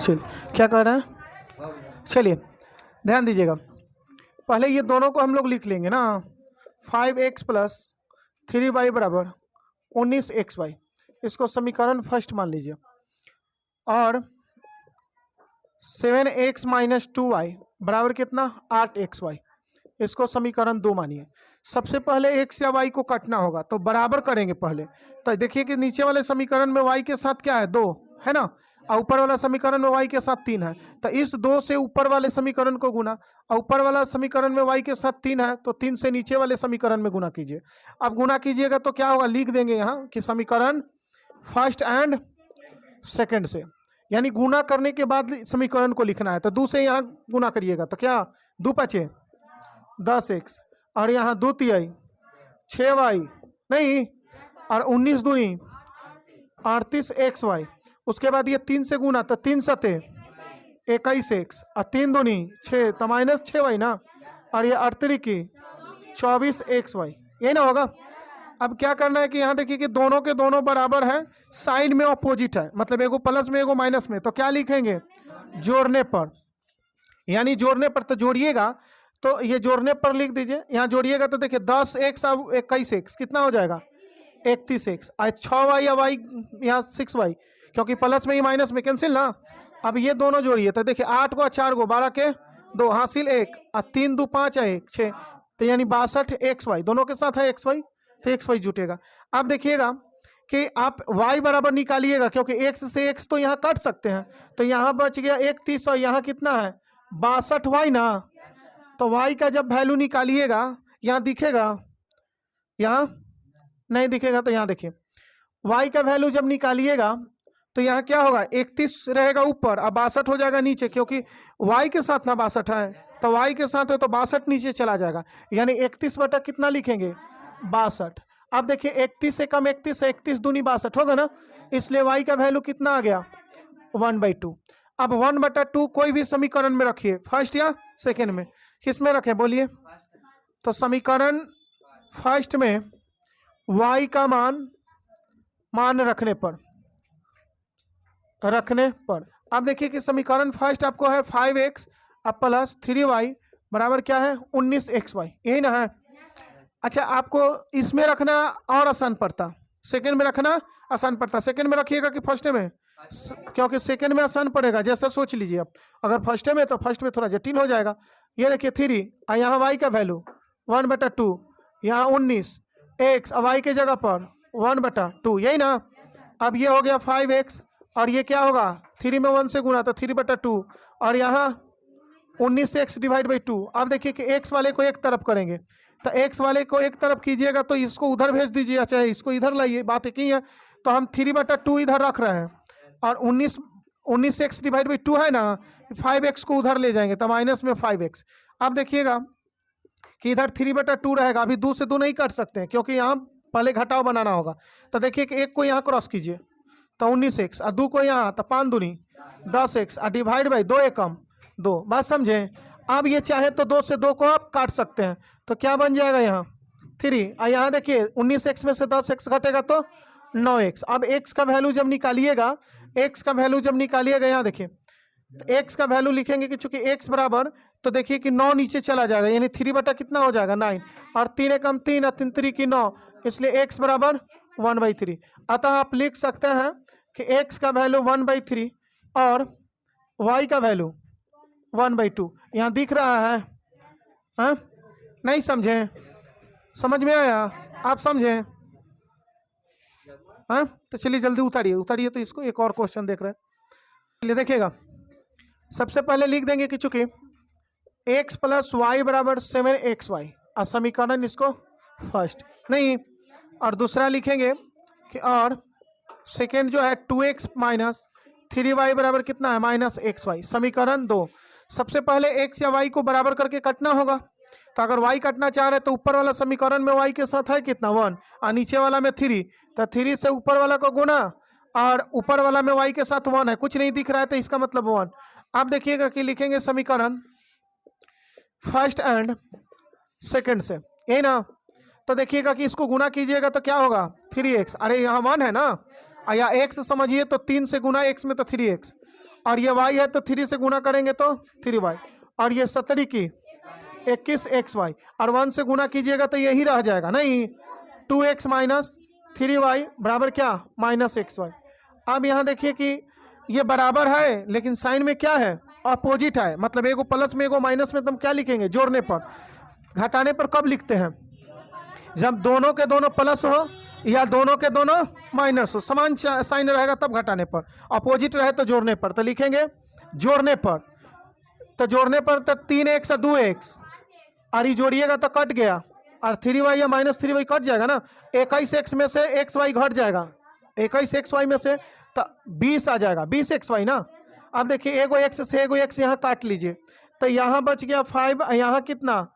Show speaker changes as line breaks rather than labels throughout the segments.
हासिल। क्या कह रहे हैं? चलिए ध्यान दीजिएगा, पहले ये दोनों को हम लोग लिख लेंगे ना। 5x प्लस 3y बराबर 19xy, इसको समीकरण फर्स्ट मान लीजिए। और 7x माइनस 2y बराबर कितना? 8xy, इसको समीकरण 2 मानिए। सबसे पहले x या y को काटना होगा, तो बराबर करेंगे पहले। तो देखिए कि नीचे वाले समीकरण में y के साथ क्या है? 2 है ना, और ऊपर वाला समीकरण में y के साथ 3 है। तो इस 2 से ऊपर वाले समीकरण को गुना, और ऊपर वाला समीकरण में y के साथ 3 है, तो 3 से नीचे वाले समीकरण में गुना कीजिए। अब गुना कीजिएगा तो क्या होगा? लिख देंगे यहाँ कि समीकरण फर्स्ट एंड सेकेंड से, यानी गुना करने के बाद समीकरण को लिखना है। तो 2 से यहाँ गुना करिएगा तो क्या? 2 5 10x, और यहाँ 2 3 6y नहीं, और 19 दूनी 38xy। उसके बाद ये 3 से गुना तो 3 7 21x, और 3 दूनी 6 तो माइनस 6y ना, और ये 38 की 24xy, यही ना होगा। अब क्या करना है कि यहाँ देखिए कि दोनों के दोनों बराबर है, साइड में अपोजिट है, मतलब एगो प्लस में एगो माइनस में। तो क्या लिखेंगे? जोड़ने पर, यानी जोड़ने पर। तो जोड़िएगा तो ये जोड़ने पर लिख दीजिए। यहाँ जोड़िएगा तो देखिए 10x और 21x कितना हो जाएगा? 31x। 6y या y यहाँ 6y, क्योंकि प्लस में ही माइनस में कैंसिल ना। अब ये दोनों जोड़िए तो देखिए 8 को 4 को 12 के 2 हासिल 1, और 3 2 5 है 1 6, तो यानी 62xy, दोनों के साथ है xy, तो xy जुटेगा। अब देखिएगा कि आप y बराबर निकालिएगा, क्योंकि x से x तो यहाँ काट सकते हैं। तो यहाँ बच गया 31, और यहाँ कितना है? 62y ना। तो y का जब वैल्यू निकालिएगा, यहाँ दिखेगा? यहाँ नहीं दिखेगा। तो यहाँ देखिए y का वैल्यू जब निकालिएगा तो यहाँ क्या होगा? 31 रहेगा ऊपर, और 62 हो जाएगा नीचे, क्योंकि y के साथ ना 62 है, तो y के साथ है तो 62 नीचे चला जाएगा, यानी 31 बटा कितना लिखेंगे? 62। अब देखिए 31 से कम 31 है, 31 दूनी 62 होगा ना, इसलिए y का वैल्यू कितना आ गया? 1/2। अब 1/2 कोई भी समीकरण में रखिए, फर्स्ट या सेकेंड में, किस में रखें बोलिए? तो समीकरण फर्स्ट में y का मान रखने पर अब देखिए कि समीकरण फर्स्ट आपको है 5x प्लस 3y बराबर क्या है? 19xy, यही ना है। अच्छा, आपको इसमें रखना और आसान पड़ता, सेकंड में रखना आसान पड़ता। सेकंड में रखिएगा कि फर्स्ट में? क्योंकि सेकंड में आसान पड़ेगा, जैसा सोच लीजिए आप। अगर फर्स्ट में तो फर्स्ट में थोड़ा जटिल हो जाएगा। ये देखिए 3, और यहाँ y का वैल्यू 1/2, यहाँ 19x, और y के जगह पर 1/2, यही ना। अब ये हो गया 5x, और ये क्या होगा? 3 में 1 से गुना तो 3/2, और यहाँ 19x डिवाइड बाई 2। अब देखिए कि x वाले को एक तरफ करेंगे, तो x वाले को एक तरफ कीजिएगा तो इसको उधर भेज दीजिए, चाहे इसको इधर लाइए, बात एक ही है। तो हम 3/2 इधर रख रहे हैं, और 19x डिवाइड बाई 2 है ना, 5x को उधर ले जाएंगे तो माइनस में 5x। अब देखिएगा कि इधर 3/2 रहेगा, अभी 2 से 2 नहीं काट सकते हैं, क्योंकि यहाँ पहले घटाव बनाना होगा। तो देखिए कि 1 को यहाँ क्रॉस कीजिए तो 19x, और 2 को यहाँ तो 5 दूनी 10x, और डिवाइड बाई 2 एकम 2, बात समझे? अब ये चाहे तो 2 से 2 को आप काट सकते हैं, तो क्या बन जाएगा? यहाँ 3, और यहाँ देखिए 19x में से 10x घटेगा तो 9x। अब x का वैल्यू जब निकालिएगा, यहाँ देखिए x का वैल्यू लिखेंगे कि चूंकि x बराबर, तो देखिए कि 9 नीचे चला जाएगा, यानी 3 बटा कितना हो जाएगा? 9, और 3 एकम 3, और 3 3 की 9, इसलिए x बराबर 1/3। अतः आप लिख सकते हैं कि x का वैल्यू 1/3 और y का वैल्यू 1/2 यहाँ दिख रहा है। हाँ, नहीं समझे? समझ में आया? आप समझे? हाँ, तो चलिए जल्दी उतारिए। तो इसको एक और क्वेश्चन देख रहे हैं, चलिए देखिएगा। सबसे पहले लिख देंगे कि चूंकि x प्लस वाई बराबर 7xy, और समीकरण इसको फर्स्ट नहीं, और दूसरा लिखेंगे कि और सेकेंड जो है 2x माइनस 3y बराबर कितना है? -xy, समीकरण 2। सबसे पहले x या y को बराबर करके काटना होगा। तो अगर y काटना चाह रहे तो ऊपर वाला समीकरण में y के साथ है कितना? 1, और नीचे वाला में 3, तो 3 से ऊपर वाला को गुना, और ऊपर वाला में y के साथ 1 है, कुछ नहीं दिख रहा है तो इसका मतलब 1। अब देखिएगा कि लिखेंगे समीकरण फर्स्ट एंड सेकंड से, यही ना। तो देखिएगा कि इसको गुना कीजिएगा तो क्या होगा? 3x, अरे यहाँ 1 है ना, या x समझिए तो 3 से गुना x में तो 3x, और ये y है तो 3 से गुना करेंगे तो 3y, और ये 17 की 21xy, और 1 से गुना कीजिएगा तो यही रह जाएगा नहीं, 2x माइनस 3y बराबर क्या, माइनस xy। अब यहाँ देखिए कि ये बराबर है लेकिन साइन में क्या है, अपोजिट है, मतलब एगो प्लस में एगो माइनस में, तुम क्या लिखेंगे, जोड़ने पर। घटाने पर कब लिखते हैं, जब दोनों के दोनों प्लस हो या दोनों के दोनों माइनस हो, समान साइन रहेगा तब घटाने पर, अपोजिट रहे तो जोड़ने पर। तो लिखेंगे जोड़ने पर, तो जोड़ने पर तो 3x और 2x, और ये जोड़िएगा तो कट गया, और 3y या माइनस 3y कट जाएगा ना, 21x में से xy घट जाएगा, 21xy में से तो 20 आ जाएगा, 20xy ना। अब देखिए एगो x से एगो x यहाँ काट लीजिए, तो यहाँ बच गया 5, यहाँ कितना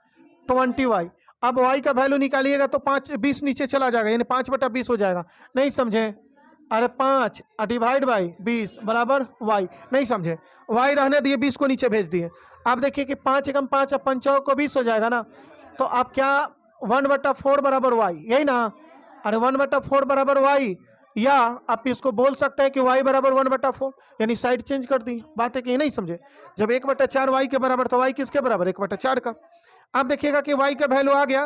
20y। अब y का वैल्यू निकालिएगा तो 20 नीचे चला जाएगा, यानी 5/20 हो जाएगा, नहीं समझे, अरे 5 डिवाइड बाई 20 बराबर y, नहीं समझे, y रहने दिए, 20 को नीचे भेज दिए। आप देखिए कि 5 एकम 5 और 5 को 20 हो जाएगा ना, तो आप क्या 1/4 बराबर y, यही ना, अरे 1/4 बराबर y, या आप इसको बोल सकते हैं कि y बराबर 1/4, यानी साइड चेंज कर दी, बात है कि नहीं समझे। जब 1/4 y के बराबर तो y किसके बराबर, 1/4 का। आप देखिएगा कि y का वैल्यू आ गया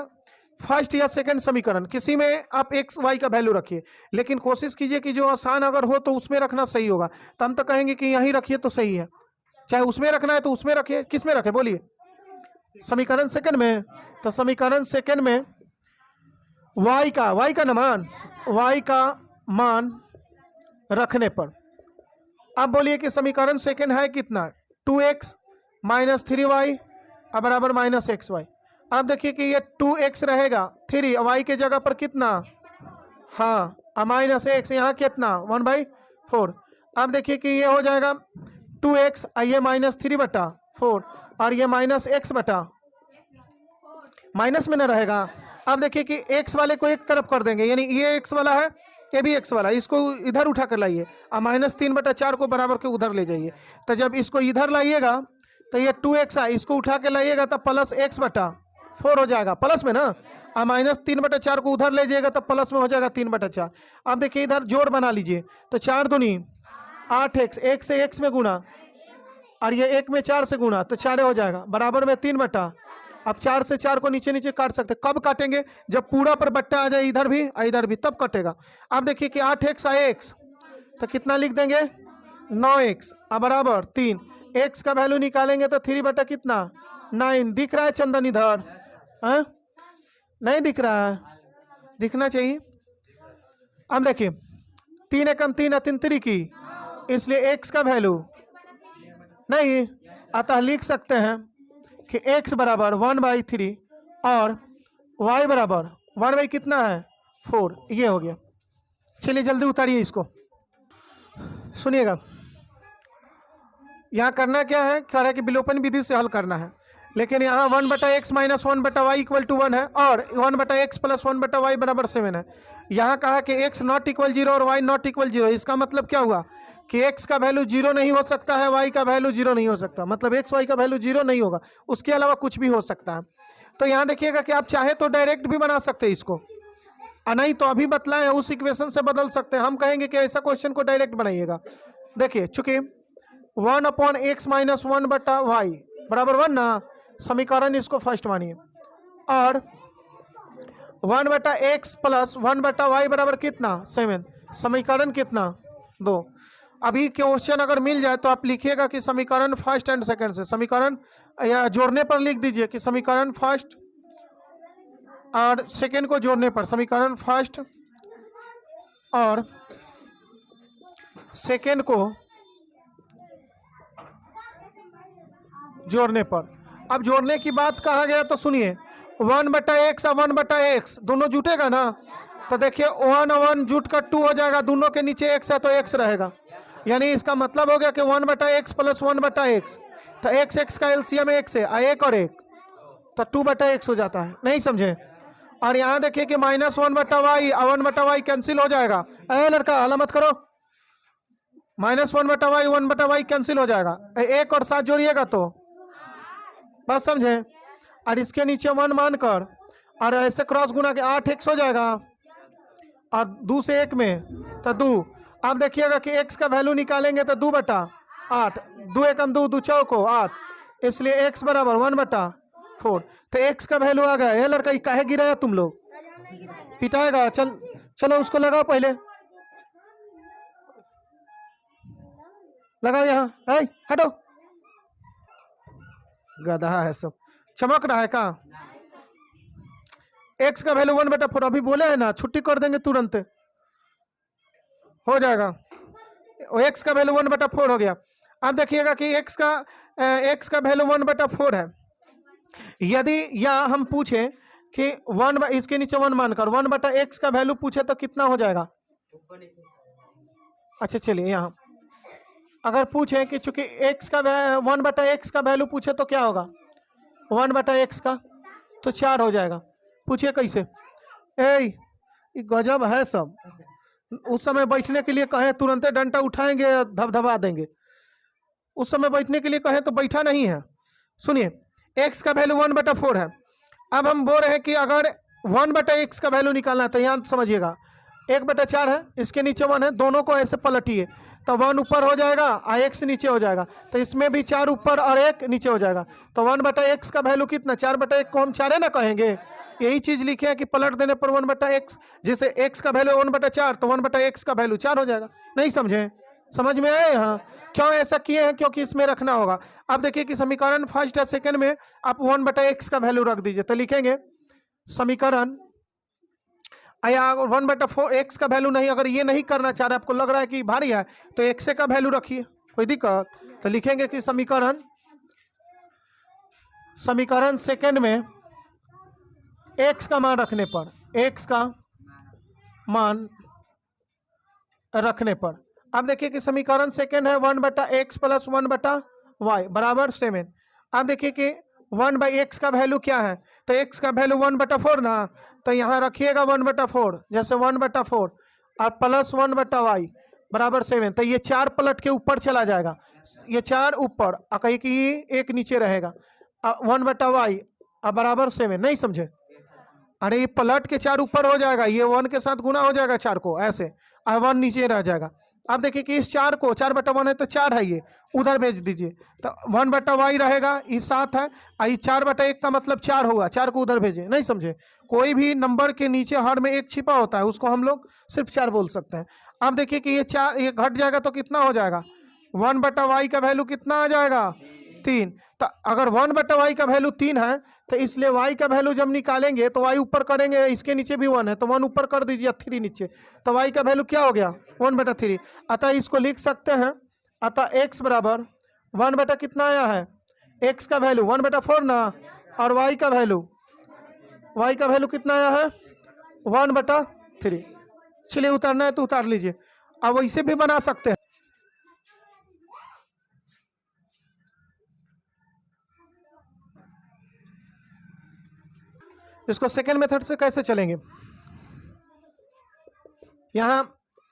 फर्स्ट या सेकंड समीकरण, किसी में आप x y का वैल्यू रखिए, लेकिन कोशिश कीजिए कि जो आसान अगर हो तो उसमें रखना सही होगा, तो हम तो कहेंगे कि यहीं रखिए तो सही है, चाहे उसमें रखना है तो उसमें रखिए, किस में रखे बोलिए, समीकरण सेकंड में। तो समीकरण सेकंड में y का ना मान, y का मान रखने पर, अब बोलिए कि समीकरण सेकंड है कितना, 2x माइनस 3y बराबर माइनस xy। अब देखिए कि ये 2x रहेगा, 3 y के जगह पर कितना, हाँ माइनस x, यहाँ कितना 1/4। अब देखिए कि ये हो जाएगा 2x, ये माइनस 3/4, और ये माइनस x बटा माइनस में ना रहेगा। अब देखिए कि x वाले को एक तरफ कर देंगे, यानी ये x वाला है, ये भी x वाला, इसको इधर उठा कर लाइए, और -3/4 को बराबर के उधर ले जाइए। तो जब इसको इधर लाइएगा तो ये 2x है, इसको उठा के लाइएगा तो प्लस x/4 हो जाएगा, प्लस में ना, और -3/4 को उधर ले जाइएगा तो प्लस में हो जाएगा 3/4। अब देखिए इधर जोड़ बना लीजिए, तो 4 दूनी 8x, 1 से x में गुना, और ये 1 में 4 से गुना, तो 4 हो जाएगा, बराबर में 3/। अब 4 से 4 को नीचे नीचे काट सकते, कब काटेंगे, जब पूरा पर बट्टा आ जाए, इधर भी तब कटेगा। अब देखिए कि 8x है x, तो कितना लिख देंगे 9x बराबर 3, x का वैल्यू निकालेंगे तो 3 कितना 9, दिख रहा है चंदन इधर, नहीं दिख रहा है, दिखना चाहिए। अब देखिए 3 एकम 3 3 3 की, इसलिए x का वैल्यू नहीं, अतः लिख सकते हैं कि x बराबर 1/3 और y बराबर 1/ कितना है 4, ये हो गया। चलिए जल्दी उतारिए इसको, सुनिएगा यहाँ करना क्या है, कह रहा है कि विलोपन विधि से हल करना है, लेकिन यहाँ 1/x minus 1/y equal to 1 है, और 1/x प्लस 1/y बराबर 7 है। यहाँ कहा कि x नॉट इक्वल 0 और y नॉट इक्वल 0, इसका मतलब क्या हुआ कि x का वैल्यू 0 नहीं हो सकता है, y का वैल्यू 0 नहीं हो सकता, मतलब x y का वैल्यू 0 नहीं होगा, उसके अलावा कुछ भी हो सकता है। तो यहाँ देखिएगा कि आप चाहे तो डायरेक्ट भी बना सकते हैं इसको, और नहीं तो अभी बतलाएं उस इक्वेशन से बदल सकते हैं। हम कहेंगे कि ऐसा क्वेश्चन को डायरेक्ट बनाइएगा। देखिए चूंकि 1/x माइनस 1/y बराबर 1 ना, समीकरण इसको फर्स्ट मानिए, और 1/x प्लस 1/y बराबर कितना 7, समीकरण कितना 2। अभी क्वेश्चन अगर मिल जाए तो आप लिखिएगा कि समीकरण फर्स्ट एंड सेकंड से, समीकरण या जोड़ने पर लिख दीजिए कि समीकरण फर्स्ट और सेकंड को जोड़ने पर, समीकरण फर्स्ट और सेकंड को जोड़ने पर। अब जोड़ने की बात कहा गया तो सुनिए, 1/x और 1/x दोनों जुटेगा ना, तो देखिए 1 और 1 जुट कर 2 हो जाएगा, दोनों के नीचे x है तो x रहेगा, यानी इसका मतलब हो गया कि 1/x प्लस 1/x, तो x का एलसीएम x है, 1 और 1 तो 2/x हो जाता है, नहीं समझे। और यहाँ देखिए कि -1/y और 1/y कैंसिल हो जाएगा, अरे लड़का हला मत करो, -1/y 1/y कैंसिल हो जाएगा, 1 और 7 जोड़िएगा तो बस समझे, और इसके नीचे 1 मानकर और ऐसे क्रॉस गुना के 8x हो जाएगा, और 2 से 1 में तो 2। अब देखिएगा कि x का वैल्यू निकालेंगे तो 2/, 8, 2 एकम 2, 2 चौको 8, इसलिए x बराबर 1/4। तो x का वैल्यू आ गया। ये लड़का काहे गिराया तुम लोग? पिटाएगा। चलो उसको लगाओ, पहले लगाओ यहाँ। हटो, गधा है सब, चमक रहा है कहाँ? x का वैल्यू 1/4 अभी बोले है ना, छुट्टी कर देंगे तुरंत हो जाएगा। x का वैल्यू 1/4 हो गया। अब देखिएगा कि x का वैल्यू 1/4 है। यदि यहाँ हम पूछे कि 1 इसके नीचे 1 मानकर 1/x का वैल्यू पूछे तो कितना हो जाएगा? अच्छा चलिए, यहाँ अगर पूछे कि चूंकि x का 1/x का वैल्यू पूछे तो क्या होगा? 1/x का तो 4 हो जाएगा। पूछिए कैसे? गजब है सब। उस समय बैठने के लिए कहें तुरंत डंडा उठाएंगे, धबधबा देंगे। उस समय बैठने के लिए कहें तो बैठा नहीं है। सुनिए, x का वैल्यू 1/4 है। अब हम बोल रहे हैं कि अगर 1/x का वैल्यू निकालना है तो यहाँ समझिएगा 1/4 है, इसके नीचे 1 है, दोनों को ऐसे पलटिए तो 1 ऊपर हो जाएगा और x नीचे हो जाएगा। तो इसमें भी 4 ऊपर और 1 नीचे हो जाएगा। तो 1/x का वैल्यू कितना? 4/1 को हम 4 ना कहेंगे। यही चीज लिखे है कि पलट देने पर 1/x, जैसे x का वैल्यू 1/4 तो 1/x का वैल्यू 4 हो जाएगा। नहीं समझे? समझ में आए? यहाँ क्यों ऐसा किए हैं? क्योंकि इसमें रखना होगा। अब देखिए कि समीकरण फर्स्ट या सेकंड में आप 1/x का वैल्यू रख दीजिए। तो लिखेंगे समीकरण 1/4 x का वैल्यू नहीं, अगर ये नहीं करना चाह रहे, आपको लग रहा है कि भारी है, तो x का वैल्यू रखिए, कोई दिक्कत? तो लिखेंगे कि समीकरण सेकंड में x का मान रखने पर, x का मान रखने पर, अब देखिए कि समीकरण सेकंड है 1/x + 1/y बराबर 7। अब देखिए कि 1/x का वैल्यू क्या है? तो x का वैल्यू 1/4 ना, तो यहाँ रखिएगा 1/4, जैसे 1/4 और प्लस 1/y बराबर 7। तो ये 4 पलट के ऊपर चला जाएगा, ये 4 ऊपर और कहीं कि एक नीचे रहेगा। 1/y बराबर 7। नहीं समझे? अरे ये पलट के 4 ऊपर हो जाएगा, ये 1 के साथ गुना हो जाएगा 4 को ऐसे, और 1 नीचे रह जाएगा। अब देखिए कि इस 4 को 4/1 है तो 4 है, ये उधर भेज दीजिए। तो 1/y रहेगा, ये 7 है, और 4/1 का मतलब 4 होगा, 4 को उधर भेजे। नहीं समझे? कोई भी नंबर के नीचे हर में 1 छिपा होता है, उसको हम लोग सिर्फ 4 बोल सकते हैं। अब देखिए कि ये 4 ये घट जाएगा तो कितना हो जाएगा? 1/y का वैल्यू कितना आ जाएगा? 3। तो अगर 1/y का वैल्यू 3 है तो इसलिए y का वैल्यू जब निकालेंगे तो y ऊपर करेंगे, इसके नीचे भी 1 है तो 1 ऊपर कर दीजिए, 3 नीचे, तो y का वैल्यू क्या हो गया? 1/3। अतः इसको लिख सकते हैं, अतः x बराबर 1 कितना आया है? x का वैल्यू 1/4 ना, और y का वैल्यू कितना आया है? 1/3। चलिए उतारना है तो उतार लीजिए। अब वैसे भी बना सकते हैं। इसको सेकेंड मेथड से कैसे चलेंगे? यहाँ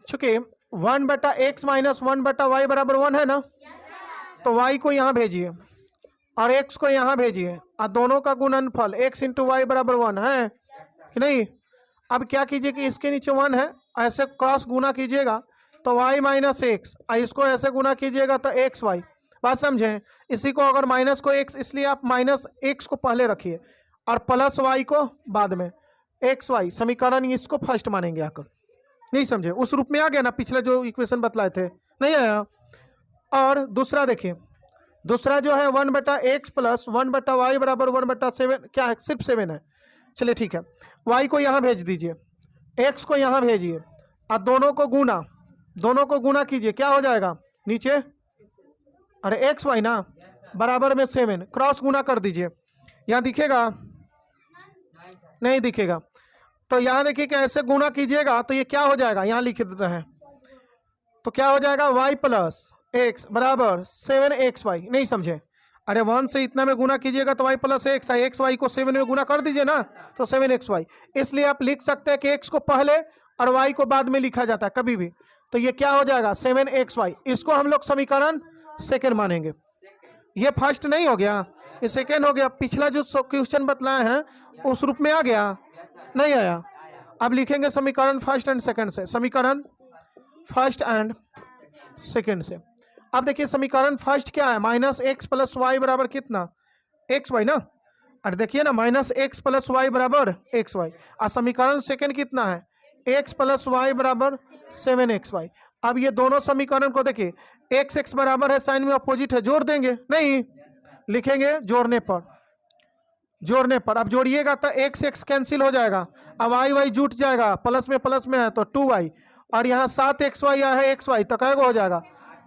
चूंकि 1/x - 1/y बराबर 1 है ना, तो y को यहाँ भेजिए और x को यहाँ भेजिए, और दोनों का गुणनफल x × y बराबर 1 है कि नहीं? अब क्या कीजिए कि इसके नीचे 1 है, ऐसे क्रॉस गुना कीजिएगा तो y - x, इसको ऐसे गुना कीजिएगा तो xy। बात समझें? इसी को अगर माइनस को x, इसलिए आप -x को पहले रखिए और प्लस y को बाद में, xy समीकरण इसको फर्स्ट मानेंगे आकर। नहीं समझे? उस रूप में आ गया ना, पिछले जो इक्वेशन बतलाए थे, नहीं आया? और दूसरा देखिए, दूसरा जो है 1/x + 1/y बराबर 1/7, क्या है? सिर्फ 7 है। चलिए ठीक है, y को यहाँ भेज दीजिए, x को यहाँ भेजिए और दोनों को गुना कीजिए, क्या हो जाएगा? नीचे अरे xy ना बराबर में 7, क्रॉस गुना कर दीजिए। यहाँ दिखेगा? नहीं दिखेगा। तो यहाँ देखिए कि ऐसे गुना कीजिएगा तो ये क्या हो जाएगा? यहाँ लिख रहे हैं तो क्या हो जाएगा? y + x बराबर 7xy। नहीं समझे? अरे 1 से इतना में गुना कीजिएगा तो y + x, xy को 7 में गुना कर दीजिए ना, तो 7xy। इसलिए आप लिख सकते हैं कि x को पहले और y को बाद में लिखा जाता है कभी भी। तो ये क्या हो जाएगा? 7xy। इसको हम लोग समीकरण सेकेंड मानेंगे। ये फर्स्ट नहीं हो गया, ये सेकेंड हो गया। पिछला जो क्वेश्चन बतलाए हैं उस रूप में आ गया? नहीं आया। अब लिखेंगे समीकरण फर्स्ट एंड सेकंड से, समीकरण फर्स्ट एंड सेकंड से। अब देखिए समीकरण फर्स्ट क्या है, माइनस एक्स प्लस वाई बराबर कितना, एक्स वाई ना। अरे देखिए ना, माइनस एक्स प्लस वाई बराबर एक्स वाई। और समीकरण सेकंड कितना है, एक्स प्लस वाई बराबर 7xy। अब ये दोनों समीकरण को देखिए, एक्स एक्स बराबर है, साइन में अपोजिट है, जोड़ देंगे, नहीं लिखेंगे जोड़ने पर, जोड़ने पर। अब जोड़िएगा तो एक्स एक्स कैंसिल हो जाएगा, अब वाई वाई जुट जाएगा, प्लस में है तो 2y, और यहाँ 7xy यहाँ है xy, तो क्या हो जाएगा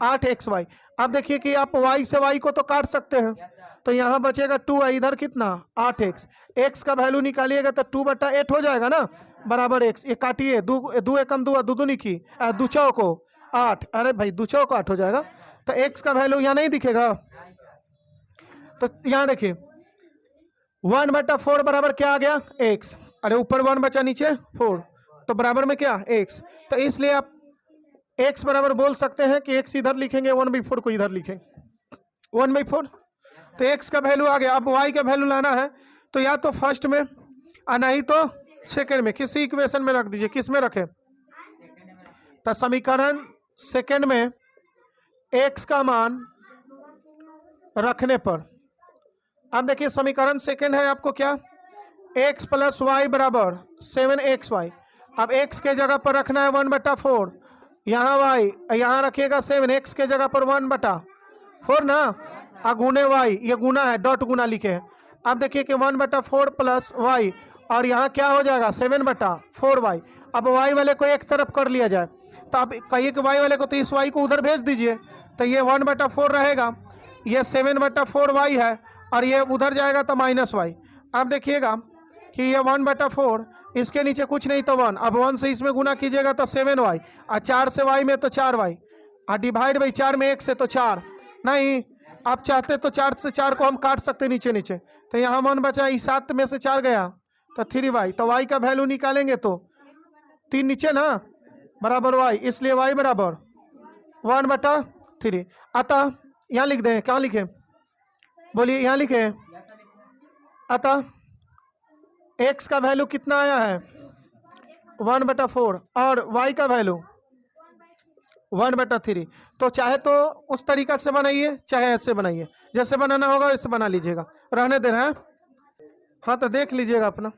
8xy। अब देखिए कि आप y से y को तो काट सकते हैं, तो यहाँ बचेगा 2y, इधर कितना 8x, x का वैल्यू निकालिएगा तो 2/8 हो जाएगा ना, बराबर x। ये काटिए, दो एकम दो, दो निकी दो चौ को 8, अरे भाई दो चौ को 8 हो जाएगा, तो x का वैल्यू यहाँ नहीं दिखेगा। तो यहाँ देखिए 1/4 बराबर क्या आ गया x, अरे ऊपर 1 बचा नीचे 4, तो बराबर में क्या x। तो इसलिए आप x बराबर बोल सकते हैं कि x इधर लिखेंगे, 1/4 को इधर लिखेंगे 1/4, तो x का वैल्यू आ गया। अब y का वैल्यू लाना है तो या तो फर्स्ट में और नहीं तो सेकेंड में, किसी इक्वेशन में रख दीजिए। किस में रखें, तो समीकरण सेकेंड में x का मान रखने पर, अब देखिए समीकरण सेकेंड है आपको क्या, x प्लस वाई बराबर 7xy। अब x के जगह पर रखना है 1/4, यहाँ y, यहाँ रखिएगा 7, x के जगह पर 1/4 ना, गुने y, ये गुना है, डॉट गुना लिखे हैं। अब देखिए कि 1/4 प्लस वाई, और यहाँ क्या हो जाएगा 7/4y। अब y वाले को एक तरफ कर लिया जाए, तो अब कहिए कि y वाले को, तो इस y को उधर भेज दीजिए, तो ये 1/4 रहेगा, ये 7/4y है, और ये उधर जाएगा तो -y। अब देखिएगा कि ये 1/4, इसके नीचे कुछ नहीं तो 1, अब 1 से इसमें गुना कीजिएगा तो 7y, और 4 से y में तो 4y, और डिवाइड बाई 4 में 1 से तो 4, नहीं आप चाहते तो 4 से 4 को हम काट सकते नीचे नीचे, तो यहाँ 1 बचा, इस 7 में से 4 गया तो 3y, तो y का वैल्यू निकालेंगे तो 3 नीचे ना बराबर y, इसलिए y बराबर 1/3। अतः यहाँ लिख दें, क्या लिखें बोलिए, यहाँ लिखें, अतः x का वैल्यू कितना आया है 1/4, और y का वैल्यू 1/3। तो चाहे तो उस तरीका से बनाइए, चाहे ऐसे बनाइए, जैसे बनाना होगा वैसे बना लीजिएगा, रहने दे रहे हैं। हाँ तो देख लीजिएगा अपना।